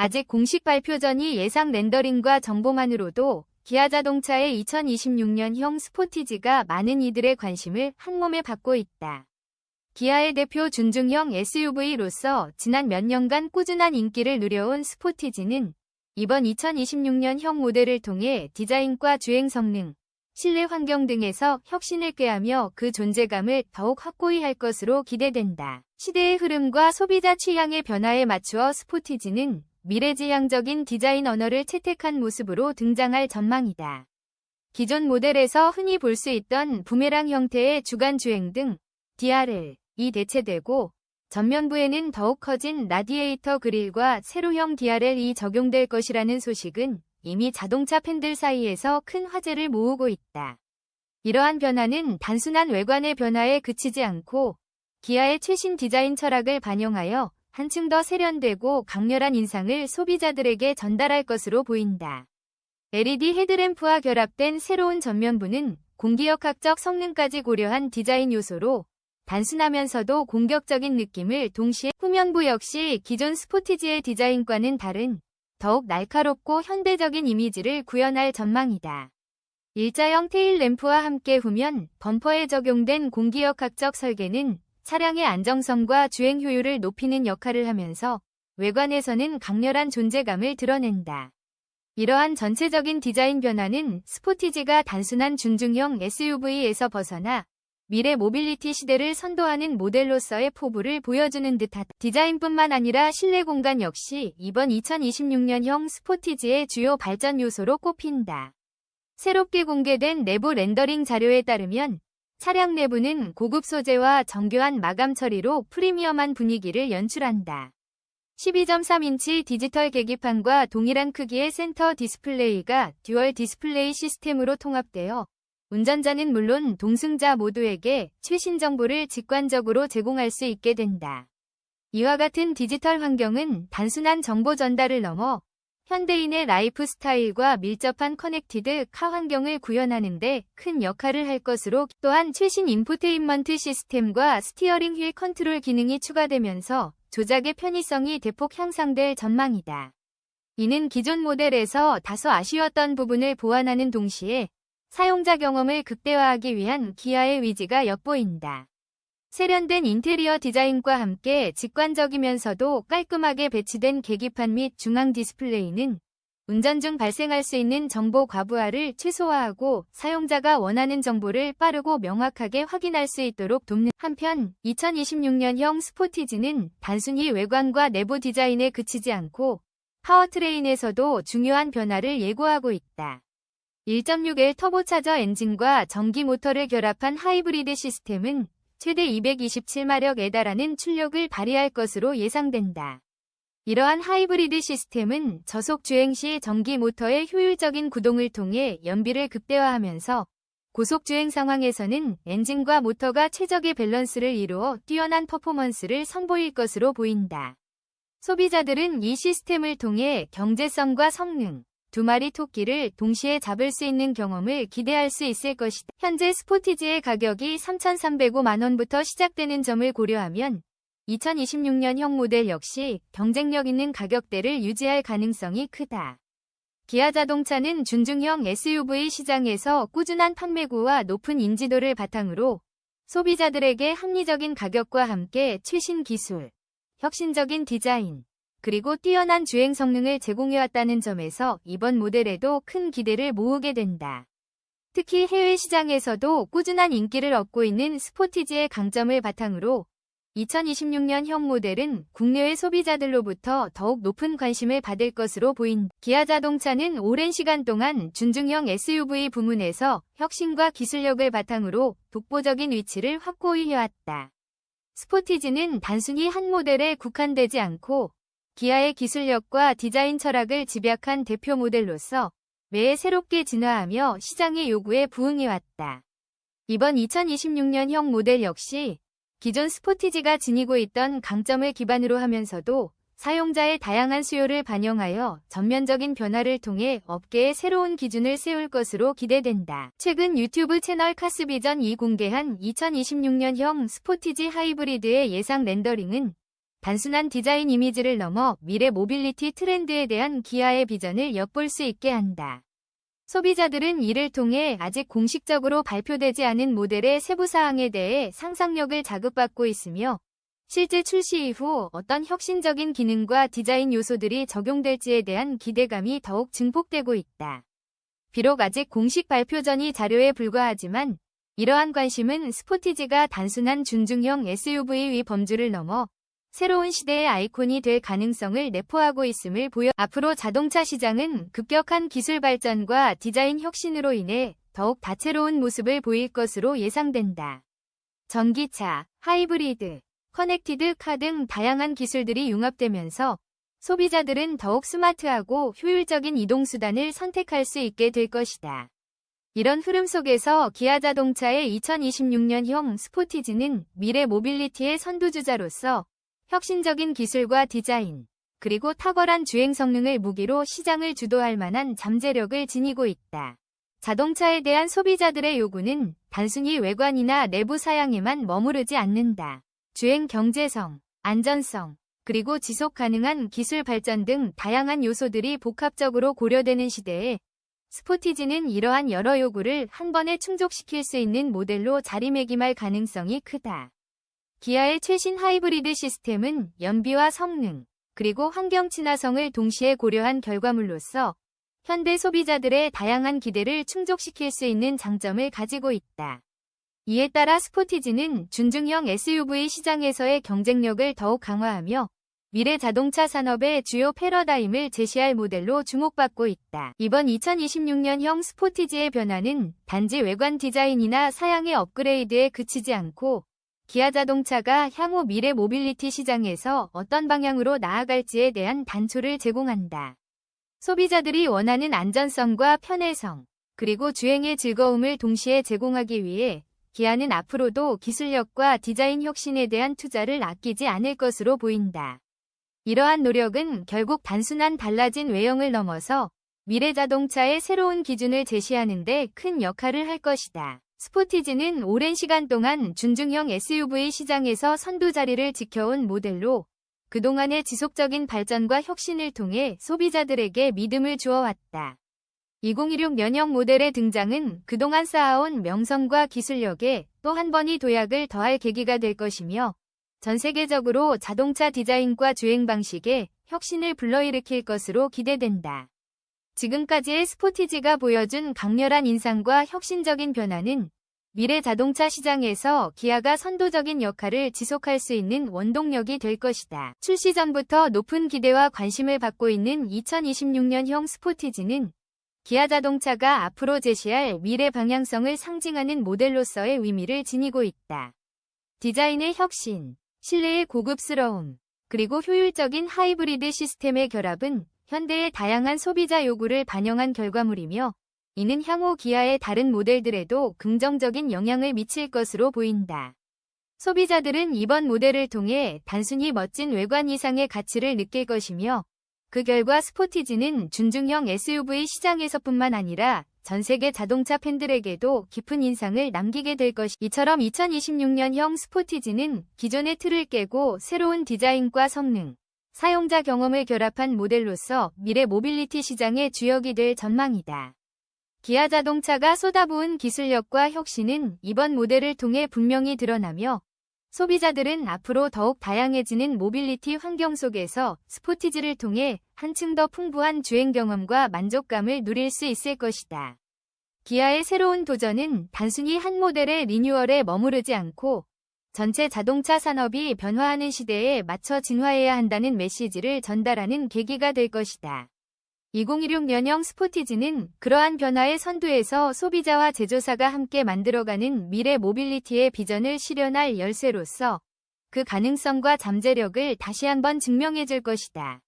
아직 공식 발표 전이 예상 렌더링과 정보만으로도 기아자동차의 2026년형 스포티지가 많은 이들의 관심을 한몸에 받고 있다. 기아의 대표 준중형 SUV로서 지난 몇 년간 꾸준한 인기를 누려온 스포티지는 이번 2026년형 모델을 통해 디자인과 주행 성능, 실내 환경 등에서 혁신을 꾀하며 그 존재감을 더욱 확고히 할 것으로 기대된다. 시대의 흐름과 소비자 취향의 변화에 맞추어 스포티지는 미래지향적인 디자인 언어를 채택한 모습으로 등장할 전망이다. 기존 모델에서 흔히 볼 수 있던 부메랑 형태의 주간 주행 등 DRL이 대체되고 전면부에는 더욱 커진 라디에이터 그릴과 세로형 DRL이 적용될 것이라는 소식은 이미 자동차 팬들 사이에서 큰 화제를 모으고 있다. 이러한 변화는 단순한 외관의 변화에 그치지 않고 기아의 최신 디자인 철학을 반영하여 한층 더 세련되고 강렬한 인상을 소비자들에게 전달할 것으로 보인다. LED 헤드램프와 결합된 새로운 전면부는 공기역학적 성능까지 고려한 디자인 요소로 단순하면서도 공격적인 느낌을 동시에 후면부 역시 기존 스포티지의 디자인과는 다른 더욱 날카롭고 현대적인 이미지를 구현할 전망이다. 일자형 테일 램프와 함께 후면 범퍼에 적용된 공기역학적 설계는 차량의 안정성과 주행 효율을 높이는 역할을 하면서 외관에서는 강렬한 존재감을 드러낸다. 이러한 전체적인 디자인 변화는 스포티지가 단순한 준중형 SUV에서 벗어나 미래 모빌리티 시대를 선도하는 모델로서의 포부를 보여주는 듯하다. 디자인뿐만 아니라 실내 공간 역시 이번 2026년형 스포티지의 주요 발전 요소로 꼽힌다. 새롭게 공개된 내부 렌더링 자료에 따르면 차량 내부는 고급 소재와 정교한 마감 처리로 프리미엄한 분위기를 연출한다. 12.3인치 디지털 계기판과 동일한 크기의 센터 디스플레이가 듀얼 디스플레이 시스템으로 통합되어 운전자는 물론 동승자 모두에게 최신 정보를 직관적으로 제공할 수 있게 된다. 이와 같은 디지털 환경은 단순한 정보 전달을 넘어 현대인의 라이프 스타일과 밀접한 커넥티드 카 환경을 구현하는 데 큰 역할을 할 것으로, 또한 최신 인포테인먼트 시스템과 스티어링 휠 컨트롤 기능이 추가되면서 조작의 편의성이 대폭 향상될 전망이다. 이는 기존 모델에서 다소 아쉬웠던 부분을 보완하는 동시에 사용자 경험을 극대화하기 위한 기아의 의지가 엿보인다. 세련된 인테리어 디자인과 함께 직관적이면서도 깔끔하게 배치된 계기판 및 중앙 디스플레이는 운전 중 발생할 수 있는 정보 과부하를 최소화하고 사용자가 원하는 정보를 빠르고 명확하게 확인할 수 있도록 돕는 한편 2026년형 스포티지는 단순히 외관과 내부 디자인에 그치지 않고 파워트레인에서도 중요한 변화를 예고하고 있다. 1.6L 터보차저 엔진과 전기 모터를 결합한 하이브리드 시스템은 최대 227마력에 달하는 출력을 발휘할 것으로 예상된다. 이러한 하이브리드 시스템은 저속 주행 시 전기 모터의 효율적인 구동을 통해 연비를 극대화하면서 고속 주행 상황에서는 엔진과 모터가 최적의 밸런스를 이루어 뛰어난 퍼포먼스를 선보일 것으로 보인다. 소비자들은 이 시스템을 통해 경제성과 성능, 두 마리 토끼를 동시에 잡을 수 있는 경험을 기대할 수 있을 것이다. 현재 스포티지의 가격이 3,305만 원부터 시작되는 점을 고려하면 2026년형 모델 역시 경쟁력 있는 가격대를 유지할 가능성이 크다. 기아자동차는 준중형 SUV 시장에서 꾸준한 판매구와 높은 인지도를 바탕으로 소비자들에게 합리적인 가격과 함께 최신 기술, 혁신적인 디자인, 그리고 뛰어난 주행 성능을 제공해왔다는 점에서 이번 모델에도 큰 기대를 모으게 된다. 특히 해외 시장에서도 꾸준한 인기를 얻고 있는 스포티지의 강점을 바탕으로 2026년형 모델은 국내외 소비자들로부터 더욱 높은 관심을 받을 것으로 보인다. 기아자동차는 오랜 시간 동안 준중형 SUV 부문에서 혁신과 기술력을 바탕으로 독보적인 위치를 확고히 해왔다. 스포티지는 단순히 한 모델에 국한되지 않고 기아의 기술력과 디자인 철학을 집약한 대표 모델로서 매해 새롭게 진화하며 시장의 요구에 부응해왔다. 이번 2026년형 모델 역시 기존 스포티지가 지니고 있던 강점을 기반으로 하면서도 사용자의 다양한 수요를 반영하여 전면적인 변화를 통해 업계의 새로운 기준을 세울 것으로 기대된다. 최근 유튜브 채널 카스비전이 공개한 2026년형 스포티지 하이브리드의 예상 렌더링은 단순한 디자인 이미지를 넘어 미래 모빌리티 트렌드에 대한 기아의 비전을 엿볼 수 있게 한다. 소비자들은 이를 통해 아직 공식적으로 발표되지 않은 모델의 세부 사항에 대해 상상력을 자극받고 있으며, 실제 출시 이후 어떤 혁신적인 기능과 디자인 요소들이 적용될지에 대한 기대감이 더욱 증폭되고 있다. 비록 아직 공식 발표 전이 자료에 불과하지만, 이러한 관심은 스포티지가 단순한 준중형 SUV의 범주를 넘어 새로운 시대의 아이콘이 될 가능성을 내포하고 있음을 보여, 앞으로 자동차 시장은 급격한 기술 발전과 디자인 혁신으로 인해 더욱 다채로운 모습을 보일 것으로 예상된다. 전기차, 하이브리드, 커넥티드 카 등 다양한 기술들이 융합되면서 소비자들은 더욱 스마트하고 효율적인 이동수단을 선택할 수 있게 될 것이다. 이런 흐름 속에서 기아 자동차의 2026년형 스포티지는 미래 모빌리티의 선두주자로서 혁신적인 기술과 디자인, 그리고 탁월한 주행 성능을 무기로 시장을 주도할 만한 잠재력을 지니고 있다. 자동차에 대한 소비자들의 요구는 단순히 외관이나 내부 사양에만 머무르지 않는다. 주행 경제성, 안전성, 그리고 지속 가능한 기술 발전 등 다양한 요소들이 복합적으로 고려되는 시대에 스포티지는 이러한 여러 요구를 한 번에 충족시킬 수 있는 모델로 자리매김할 가능성이 크다. 기아의 최신 하이브리드 시스템은 연비와 성능, 그리고 환경 친화성을 동시에 고려한 결과물로서 현대 소비자들의 다양한 기대를 충족시킬 수 있는 장점을 가지고 있다. 이에 따라 스포티지는 준중형 SUV 시장에서의 경쟁력을 더욱 강화하며 미래 자동차 산업의 주요 패러다임을 제시할 모델로 주목받고 있다. 이번 2026년형 스포티지의 변화는 단지 외관 디자인이나 사양의 업그레이드에 그치지 않고 기아 자동차가 향후 미래 모빌리티 시장에서 어떤 방향으로 나아갈지에 대한 단초를 제공한다. 소비자들이 원하는 안전성과 편의성, 그리고 주행의 즐거움을 동시에 제공하기 위해 기아는 앞으로도 기술력과 디자인 혁신에 대한 투자를 아끼지 않을 것으로 보인다. 이러한 노력은 결국 단순한 달라진 외형을 넘어서 미래 자동차의 새로운 기준을 제시하는 데 큰 역할을 할 것이다. 스포티지는 오랜 시간 동안 준중형 SUV 시장에서 선두 자리를 지켜온 모델로 그동안의 지속적인 발전과 혁신을 통해 소비자들에게 믿음을 주어왔다. 2026년형 모델의 등장은 그동안 쌓아온 명성과 기술력에 또 한 번의 도약을 더할 계기가 될 것이며, 전 세계적으로 자동차 디자인과 주행 방식에 혁신을 불러일으킬 것으로 기대된다. 지금까지의 스포티지가 보여준 강렬한 인상과 혁신적인 변화는 미래 자동차 시장에서 기아가 선도적인 역할을 지속할 수 있는 원동력이 될 것이다. 출시 전부터 높은 기대와 관심을 받고 있는 2026년형 스포티지는 기아 자동차가 앞으로 제시할 미래 방향성을 상징하는 모델로서의 의미를 지니고 있다. 디자인의 혁신, 실내의 고급스러움, 그리고 효율적인 하이브리드 시스템의 결합은 현대의 다양한 소비자 요구를 반영한 결과물이며, 이는 향후 기아의 다른 모델들에도 긍정적인 영향을 미칠 것으로 보인다. 소비자들은 이번 모델을 통해 단순히 멋진 외관 이상의 가치를 느낄 것이며, 그 결과 스포티지는 준중형 SUV 시장에서뿐만 아니라 전 세계 자동차 팬들에게도 깊은 인상을 남기게 될 것이다. 이처럼 2026년형 스포티지는 기존의 틀을 깨고 새로운 디자인과 성능, 사용자 경험을 결합한 모델로서 미래 모빌리티 시장의 주역이 될 전망이다. 기아 자동차가 쏟아부은 기술력과 혁신은 이번 모델을 통해 분명히 드러나며, 소비자들은 앞으로 더욱 다양해지는 모빌리티 환경 속에서 스포티지를 통해 한층 더 풍부한 주행 경험과 만족감을 누릴 수 있을 것이다. 기아의 새로운 도전은 단순히 한 모델의 리뉴얼에 머무르지 않고 전체 자동차 산업이 변화하는 시대에 맞춰 진화해야 한다는 메시지를 전달하는 계기가 될 것이다. 2026년형 스포티지는 그러한 변화의 선두에서 소비자와 제조사가 함께 만들어가는 미래 모빌리티의 비전을 실현할 열쇠로서 그 가능성과 잠재력을 다시 한번 증명해줄 것이다.